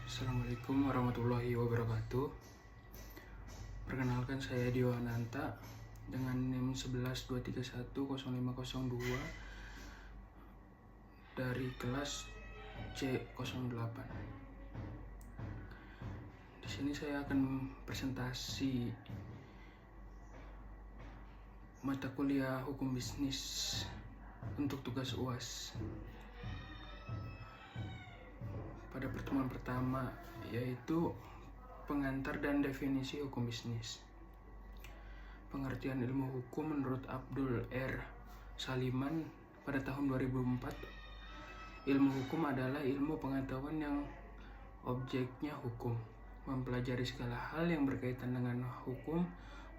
Assalamualaikum warahmatullahi wabarakatuh. Perkenalkan, saya Dio Ananta dengan NIM 1123105002 dari kelas C08. Di sini saya akan presentasi mata kuliah hukum bisnis untuk tugas UAS. Pada pertemuan pertama, yaitu pengantar dan definisi hukum bisnis. Pengertian ilmu hukum menurut Abdul R. Saliman pada tahun 2004, ilmu hukum adalah ilmu pengetahuan yang objeknya hukum, mempelajari segala hal yang berkaitan dengan hukum,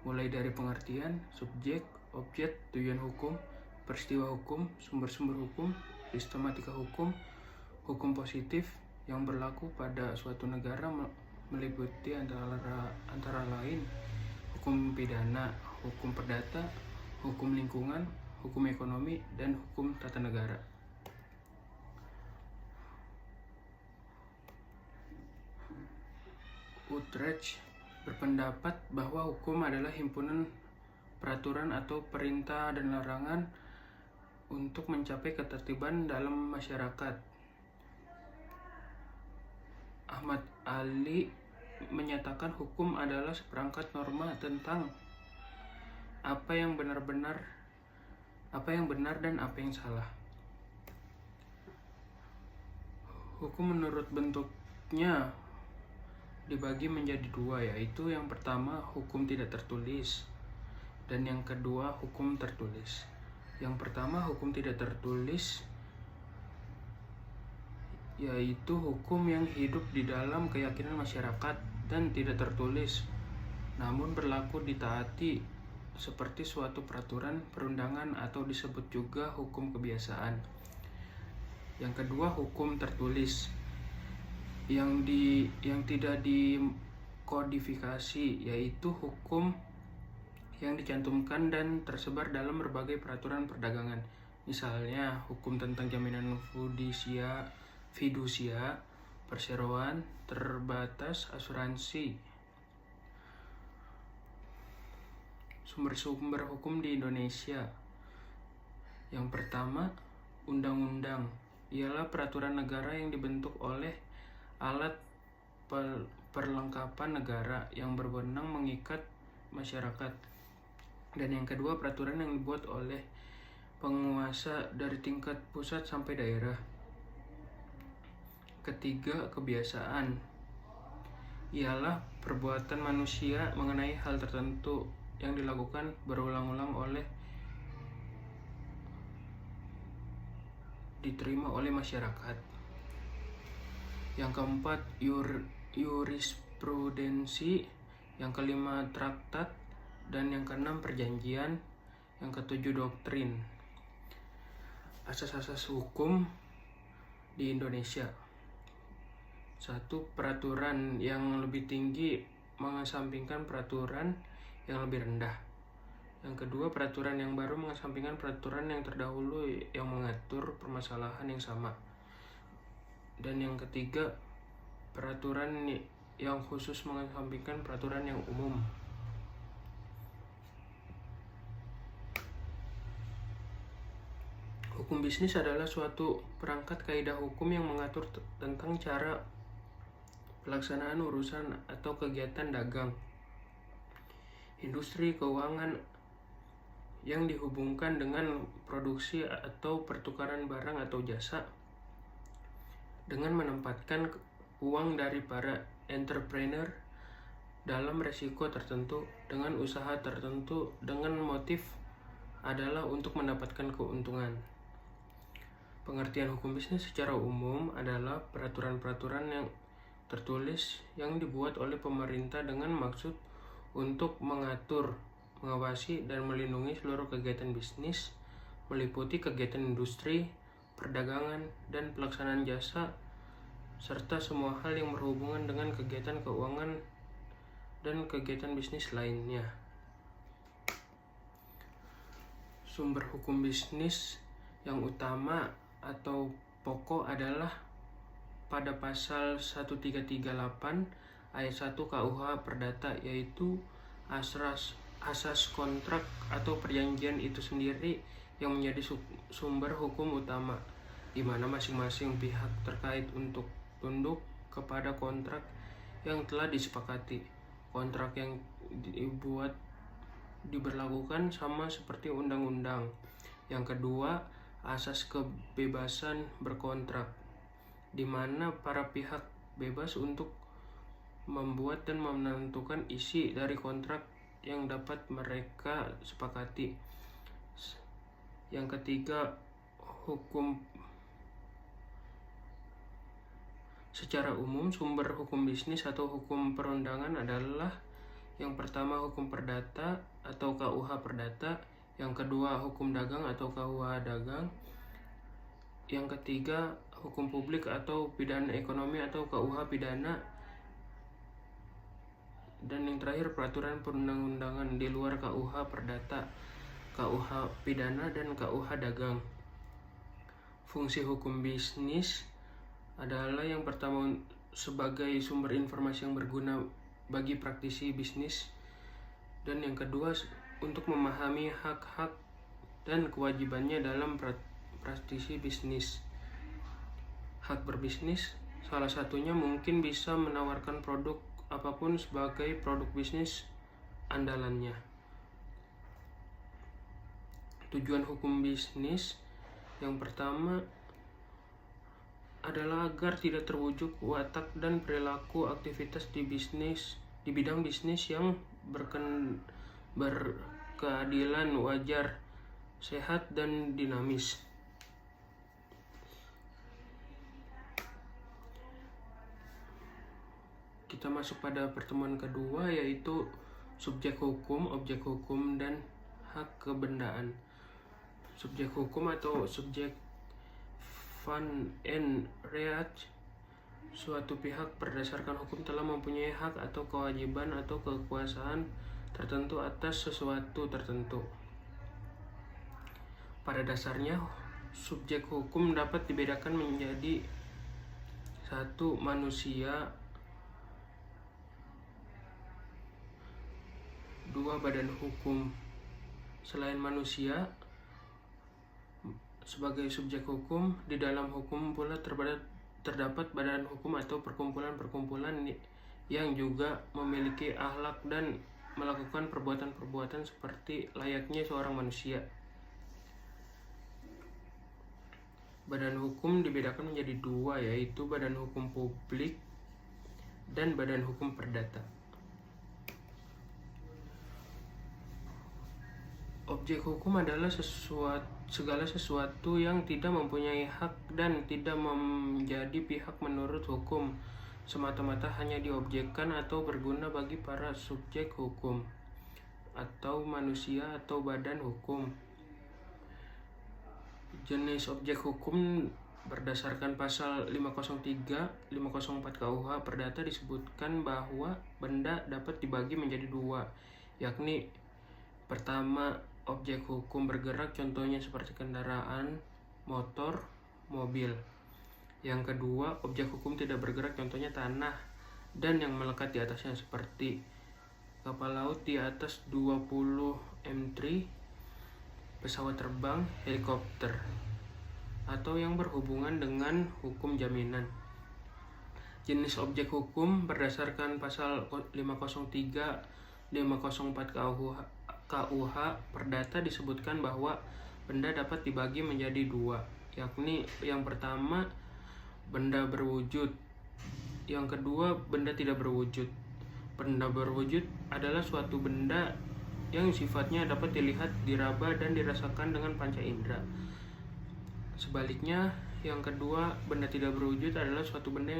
mulai dari pengertian, subjek, objek, tujuan hukum, peristiwa hukum, sumber-sumber hukum, sistematika hukum, hukum positif yang berlaku pada suatu negara meliputi antara lain hukum pidana, hukum perdata, hukum lingkungan, hukum ekonomi, dan hukum tata negara. Utrecht berpendapat bahwa hukum adalah himpunan peraturan atau perintah dan larangan untuk mencapai ketertiban dalam masyarakat. Ahmad Ali menyatakan hukum adalah seperangkat norma tentang apa yang benar dan apa yang salah. Hukum menurut bentuknya dibagi menjadi dua, yaitu yang pertama hukum tidak tertulis dan yang kedua hukum tertulis. Yang pertama hukum tidak tertulis yaitu hukum yang hidup di dalam keyakinan masyarakat dan tidak tertulis, namun berlaku ditaati seperti suatu peraturan perundangan atau disebut juga hukum kebiasaan. Yang kedua hukum tertulis yang tidak dikodifikasi, yaitu hukum yang dicantumkan dan tersebar dalam berbagai peraturan perdagangan. Misalnya hukum tentang jaminan fidusia, perseroan terbatas, asuransi. Sumber-sumber hukum di Indonesia. Yang pertama, undang-undang ialah peraturan negara yang dibentuk oleh alat perlengkapan negara yang berwenang mengikat masyarakat. Dan yang kedua, peraturan yang dibuat oleh penguasa dari tingkat pusat sampai daerah. Ketiga, kebiasaan ialah perbuatan manusia mengenai hal tertentu yang dilakukan berulang-ulang diterima oleh masyarakat. Yang keempat, jurisprudensi. Yang kelima, traktat. Dan yang keenam, perjanjian. Yang ketujuh, doktrin. Asas-asas hukum di Indonesia. 1. Peraturan yang lebih tinggi mengesampingkan peraturan yang lebih rendah. Yang kedua, peraturan yang baru mengesampingkan peraturan yang terdahulu yang mengatur permasalahan yang sama. Dan yang ketiga, peraturan yang khusus mengesampingkan peraturan yang umum. Hukum bisnis adalah suatu perangkat kaidah hukum yang mengatur tentang cara pelaksanaan urusan atau kegiatan dagang, industri, keuangan yang dihubungkan dengan produksi atau pertukaran barang atau jasa, dengan menempatkan uang dari para entrepreneur dalam resiko tertentu dengan usaha tertentu dengan motif adalah untuk mendapatkan keuntungan. Pengertian hukum bisnis secara umum adalah peraturan-peraturan yang tertulis yang dibuat oleh pemerintah dengan maksud untuk mengatur, mengawasi, dan melindungi seluruh kegiatan bisnis, meliputi kegiatan industri, perdagangan, dan pelaksanaan jasa, serta semua hal yang berhubungan dengan kegiatan keuangan dan kegiatan bisnis lainnya. Sumber hukum bisnis yang utama atau pokok adalah pada pasal 1338 ayat 1 KUH Perdata, yaitu asas kontrak atau perjanjian itu sendiri yang menjadi sumber hukum utama, di mana masing-masing pihak terkait untuk tunduk kepada kontrak yang telah disepakati. Kontrak yang diberlakukan sama seperti undang-undang. Yang kedua, asas kebebasan berkontrak, di mana para pihak bebas untuk membuat dan menentukan isi dari kontrak yang dapat mereka sepakati. Yang ketiga, hukum secara umum. Sumber hukum bisnis atau hukum perundangan adalah yang pertama hukum perdata atau KUH Perdata, yang kedua hukum dagang atau KUH Dagang, yang ketiga hukum publik atau pidana ekonomi atau KUH Pidana, dan yang terakhir peraturan perundang-undangan di luar KUH Perdata, KUH Pidana, dan KUH Dagang. Fungsi hukum bisnis adalah yang pertama sebagai sumber informasi yang berguna bagi praktisi bisnis, dan yang kedua untuk memahami hak-hak dan kewajibannya dalam praktisi bisnis. Hak berbisnis salah satunya mungkin bisa menawarkan produk apapun sebagai produk bisnis andalannya. Tujuan hukum bisnis yang pertama adalah agar tidak terwujud watak dan perilaku aktivitas di bidang bisnis yang berkeadilan, wajar, sehat, dan dinamis. Kita masuk pada pertemuan kedua, yaitu subjek hukum, objek hukum, dan hak kebendaan. Subjek hukum atau subjek van en recht, suatu pihak berdasarkan hukum telah mempunyai hak atau kewajiban atau kekuasaan tertentu atas sesuatu tertentu. Pada dasarnya, subjek hukum dapat dibedakan menjadi 1. Manusia, 2. Badan hukum. Selain manusia sebagai subjek hukum, di dalam hukum pula terdapat badan hukum atau perkumpulan-perkumpulan yang juga memiliki akhlak dan melakukan perbuatan-perbuatan seperti layaknya seorang manusia. Badan hukum dibedakan menjadi 2, yaitu badan hukum publik dan badan hukum perdata. Objek hukum adalah segala sesuatu yang tidak mempunyai hak dan tidak menjadi pihak menurut hukum, semata-mata hanya diobjekkan atau berguna bagi para subjek hukum atau manusia atau badan hukum. Jenis objek hukum berdasarkan pasal 503, 504 KUH Perdata disebutkan bahwa benda dapat dibagi menjadi 2, yakni pertama, objek hukum bergerak, contohnya seperti kendaraan, motor, mobil. Yang kedua, objek hukum tidak bergerak, contohnya tanah dan yang melekat di atasnya seperti kapal laut di atas 20 m3, pesawat terbang, helikopter, atau yang berhubungan dengan hukum jaminan. Jenis objek hukum berdasarkan pasal 503, 504 KUH Perdata disebutkan bahwa benda dapat dibagi menjadi 2, yakni yang pertama benda berwujud, yang kedua benda tidak berwujud. Benda berwujud adalah suatu benda yang sifatnya dapat dilihat, diraba, dan dirasakan dengan panca indera. Sebaliknya, yang kedua, benda tidak berwujud adalah suatu benda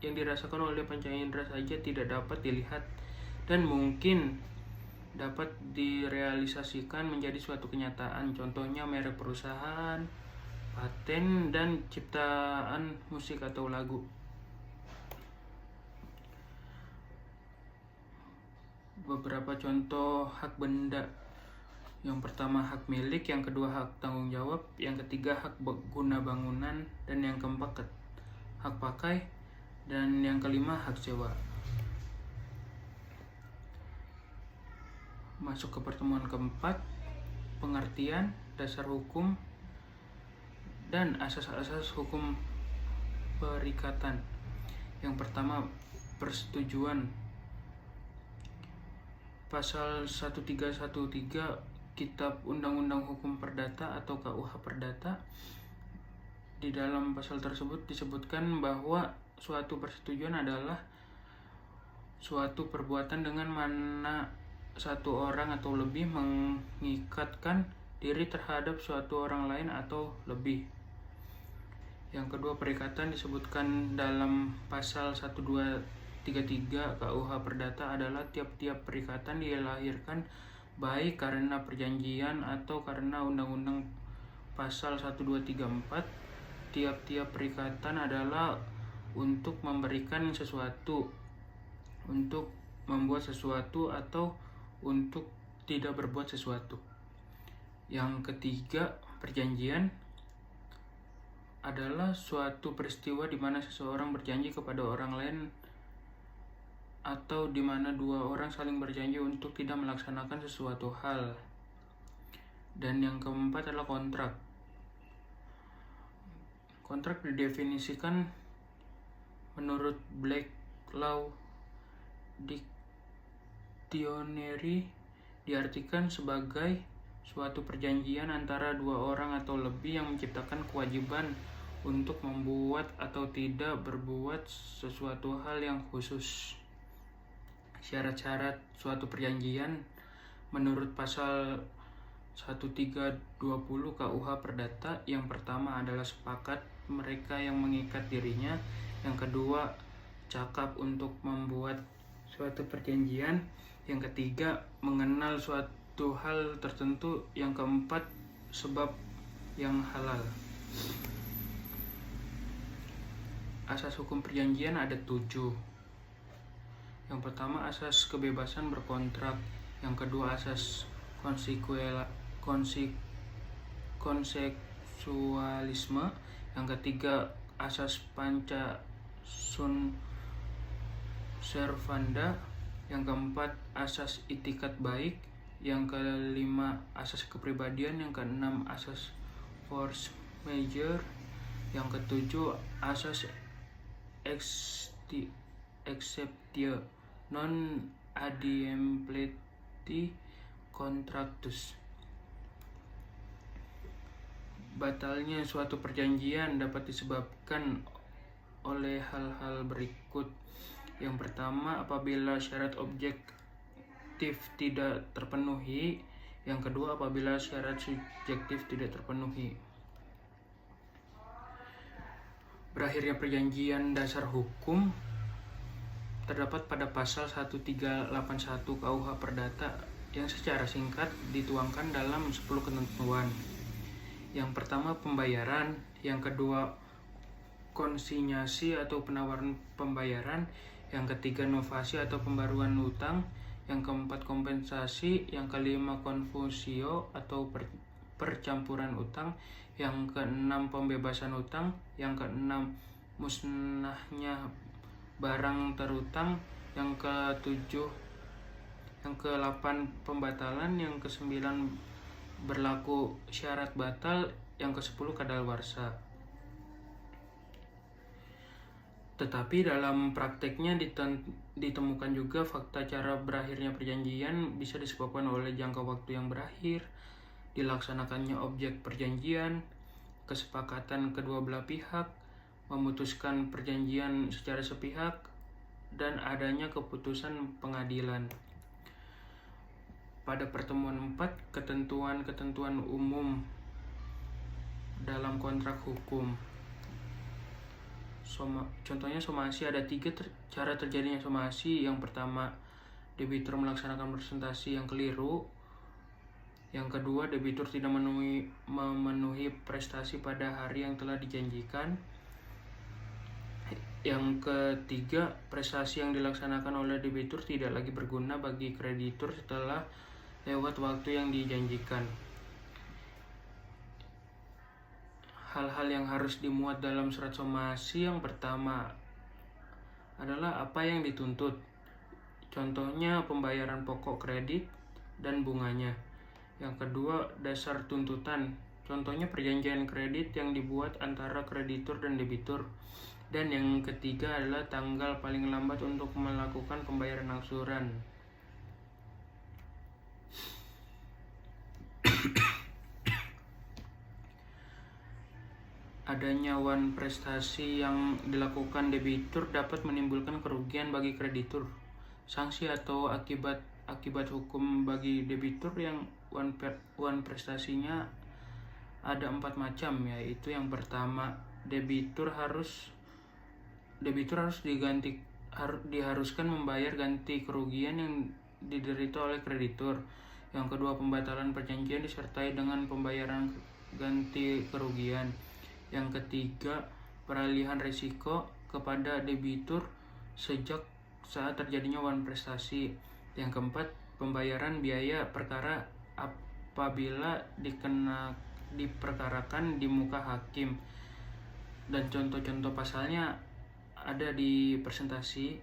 yang dirasakan oleh panca indera saja, tidak dapat dilihat, dan mungkin dapat direalisasikan menjadi suatu kenyataan, contohnya merek perusahaan, paten, dan ciptaan musik atau lagu. Beberapa contoh hak benda. Yang pertama hak milik, yang kedua hak tanggung jawab, yang ketiga hak guna bangunan, dan yang keempat hak pakai, dan yang kelima hak sewa. Masuk ke pertemuan keempat, pengertian, dasar hukum, dan asas-asas hukum perikatan. Yang pertama, persetujuan. Pasal 1313 Kitab Undang-Undang Hukum Perdata atau KUH Perdata. Di dalam pasal tersebut disebutkan bahwa suatu persetujuan adalah suatu perbuatan dengan mana satu orang atau lebih mengikatkan diri terhadap suatu orang lain atau lebih. Yang kedua, perikatan disebutkan dalam pasal 1233 KUH Perdata adalah tiap-tiap perikatan dilahirkan baik karena perjanjian atau karena undang-undang. Pasal 1234, tiap-tiap perikatan adalah untuk memberikan sesuatu, untuk membuat sesuatu, atau untuk tidak berbuat sesuatu. Yang ketiga, perjanjian adalah suatu peristiwa di mana seseorang berjanji kepada orang lain atau di mana dua orang saling berjanji untuk tidak melaksanakan sesuatu hal. Dan yang keempat adalah kontrak. Kontrak didefinisikan menurut Black Law Dictionary diartikan sebagai suatu perjanjian antara dua orang atau lebih yang menciptakan kewajiban untuk membuat atau tidak berbuat sesuatu hal yang khusus. Syarat-syarat suatu perjanjian menurut pasal 1320 KUH Perdata, yang pertama adalah sepakat mereka yang mengikat dirinya. Yang kedua, cakap untuk membuat suatu perjanjian. Yang ketiga, mengenal suatu hal tertentu. Yang keempat, sebab yang halal. Asas hukum perjanjian ada 7. Yang pertama, asas kebebasan berkontrak. Yang kedua, asas konseksualisme. Yang ketiga, asas panca sunt servanda. Yang keempat, asas itikat baik. Yang kelima, asas kepribadian. Yang keenam, asas force majeure. Yang ketujuh, asas exceptio non adimpleti contractus. Batalnya suatu perjanjian dapat disebabkan oleh hal-hal berikut. Yang pertama, apabila syarat objektif tidak terpenuhi. Yang kedua, apabila syarat subjektif tidak terpenuhi. Berakhirnya perjanjian dasar hukum terdapat pada pasal 1381 KUH Perdata yang secara singkat dituangkan dalam 10 ketentuan. Yang pertama, pembayaran. Yang kedua, konsinyasi atau penawaran pembayaran. Yang ketiga, novasi atau pembaruan utang. Yang keempat, kompensasi. Yang kelima, confusio atau percampuran utang. Yang keenam, pembebasan utang. Yang keenam, musnahnya barang terutang. Yang ke-8 pembatalan. Yang ke-9 berlaku syarat batal. Yang ke-10 kadaluarsa. Tetapi dalam prakteknya ditemukan juga fakta cara berakhirnya perjanjian bisa disebabkan oleh jangka waktu yang berakhir, dilaksanakannya objek perjanjian, kesepakatan kedua belah pihak, memutuskan perjanjian secara sepihak, dan adanya keputusan pengadilan. Pada pertemuan 4, ketentuan-ketentuan umum dalam kontrak hukum. Contohnya somasi, ada 3 cara terjadinya somasi. Yang pertama, debitur melaksanakan presentasi yang keliru. Yang kedua, debitur tidak memenuhi prestasi pada hari yang telah dijanjikan. Yang ketiga, prestasi yang dilaksanakan oleh debitur tidak lagi berguna bagi kreditur setelah lewat waktu yang dijanjikan. hal-hal yang harus dimuat dalam surat somasi yang pertama adalah apa yang dituntut. Contohnya pembayaran pokok kredit dan bunganya. Yang kedua, dasar tuntutan. Contohnya perjanjian kredit yang dibuat antara kreditur dan debitur. Dan yang ketiga adalah tanggal paling lambat untuk melakukan pembayaran angsuran. Adanya wan prestasi yang dilakukan debitur dapat menimbulkan kerugian bagi kreditur. Sanksi atau akibat hukum bagi debitur yang wan prestasinya ada 4 macam, yaitu yang pertama, debitur harus diharuskan membayar ganti kerugian yang diderita oleh kreditur. Yang kedua, pembatalan perjanjian disertai dengan pembayaran ganti kerugian. Yang ketiga, peralihan risiko kepada debitur sejak saat terjadinya wan prestasi. Yang keempat, pembayaran biaya perkara apabila diperkarakan di muka hakim. Dan contoh-contoh pasalnya ada di presentasi.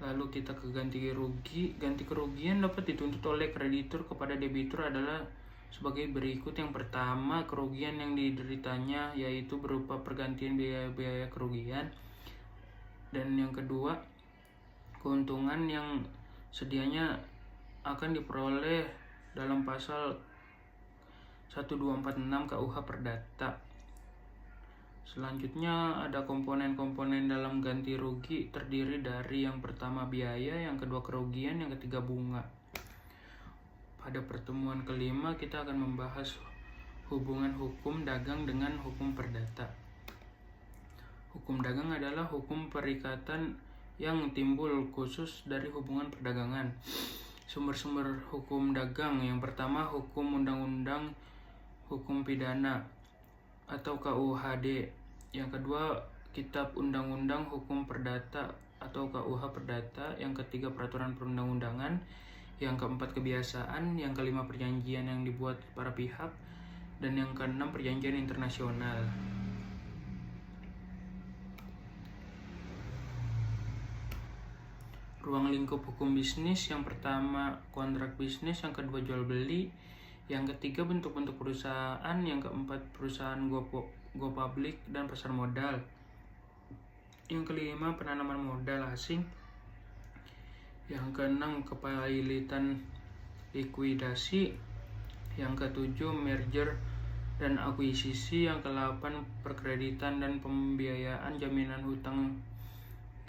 Lalu kita ke ganti rugi. Ganti kerugian dapat dituntut oleh kreditur kepada debitur adalah sebagai berikut. Yang pertama, kerugian yang dideritanya yaitu berupa pergantian biaya-biaya kerugian. Dan yang kedua, keuntungan yang sedianya akan diperoleh dalam pasal 1246 KUH Perdata. Selanjutnya ada komponen-komponen dalam ganti rugi, terdiri dari yang pertama biaya, yang kedua kerugian, yang ketiga bunga. Pada pertemuan kelima kita akan membahas hubungan hukum dagang dengan hukum perdata. Hukum dagang adalah hukum perikatan yang timbul khusus dari hubungan perdagangan. Sumber-sumber hukum dagang yang pertama, hukum undang-undang hukum pidana atau KUHD. Yang kedua, kitab undang-undang hukum perdata atau KUH Perdata. Yang ketiga, peraturan perundang-undangan. Yang keempat, kebiasaan. Yang kelima, perjanjian yang dibuat para pihak. Dan yang keenam, perjanjian internasional. Ruang lingkup hukum bisnis, yang pertama kontrak bisnis, yang kedua jual beli, yang ketiga bentuk-bentuk perusahaan, yang keempat perusahaan go public dan pasar modal, yang kelima penanaman modal asing, yang keenam kepilitan likuidasi, yang ketujuh merger dan akuisisi, yang ke-8 perkreditan dan pembiayaan jaminan hutang,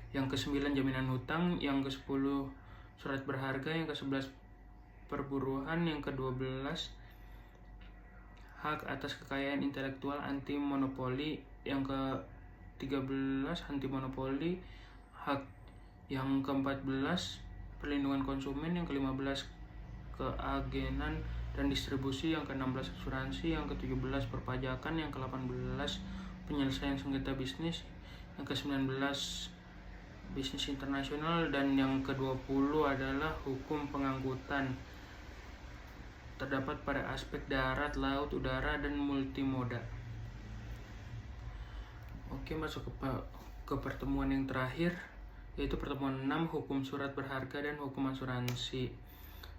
yang ke-9 jaminan hutang, yang ke-10 surat berharga, yang ke-11 perburuan, yang ke-12 hak atas kekayaan intelektual anti monopoli, yang ke-13 anti monopoli hak, yang ke-14 perlindungan konsumen, yang ke-15 keagenan dan distribusi, yang ke-16 asuransi, yang ke-17 perpajakan, yang ke-18 penyelesaian sengketa bisnis, yang ke-19 bisnis internasional, dan yang ke-20 adalah hukum pengangkutan. Terdapat pada aspek darat, laut, udara, dan multimoda. Oke, masuk ke pertemuan yang terakhir, yaitu pertemuan 6, hukum surat berharga dan hukum asuransi.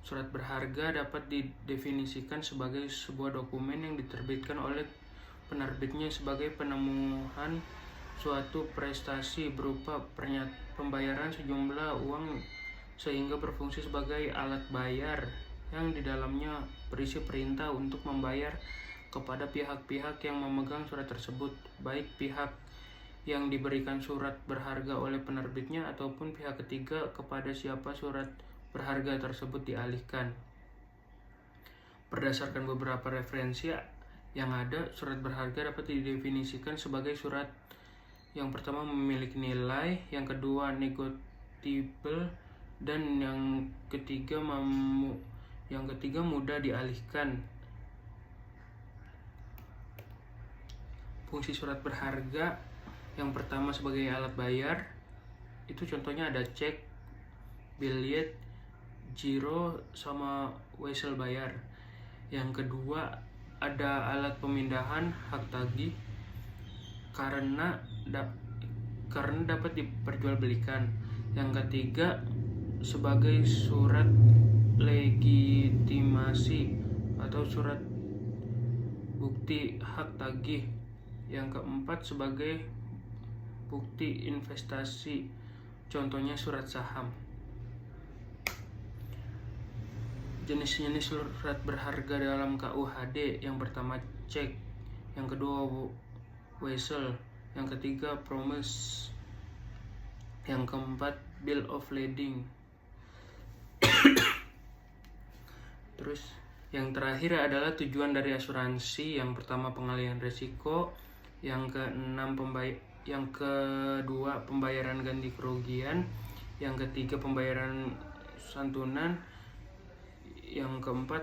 Surat berharga dapat didefinisikan sebagai sebuah dokumen yang diterbitkan oleh penerbitnya sebagai penemuan suatu prestasi berupa pembayaran sejumlah uang sehingga berfungsi sebagai alat bayar yang di dalamnya berisi perintah untuk membayar kepada pihak-pihak yang memegang surat tersebut, baik pihak yang diberikan surat berharga oleh penerbitnya ataupun pihak ketiga kepada siapa surat berharga tersebut dialihkan. Berdasarkan beberapa referensi yang ada, surat berharga dapat didefinisikan sebagai surat yang pertama memiliki nilai, yang kedua negotibel, dan yang ketiga mudah dialihkan. Fungsi surat berharga yang pertama sebagai alat bayar, itu contohnya ada cek, billet, giro, sama wesel bayar. Yang kedua ada alat pemindahan hak tagih karena dapat diperjualbelikan. Yang ketiga, sebagai surat legitimasi atau surat bukti hak tagih. Yang keempat, sebagai bukti investasi, contohnya surat saham. Jenis-jenis surat berharga dalam KUHD: yang pertama cek, yang kedua wesel, yang ketiga promise, yang keempat bill of lading. Terus yang terakhir adalah tujuan dari asuransi. Yang pertama pengalihan risiko, yang kedua pembayaran ganti kerugian, yang ketiga pembayaran santunan, yang keempat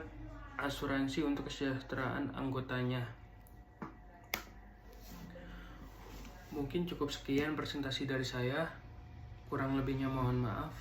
asuransi untuk kesejahteraan anggotanya. Mungkin cukup sekian presentasi dari saya, kurang lebihnya mohon maaf.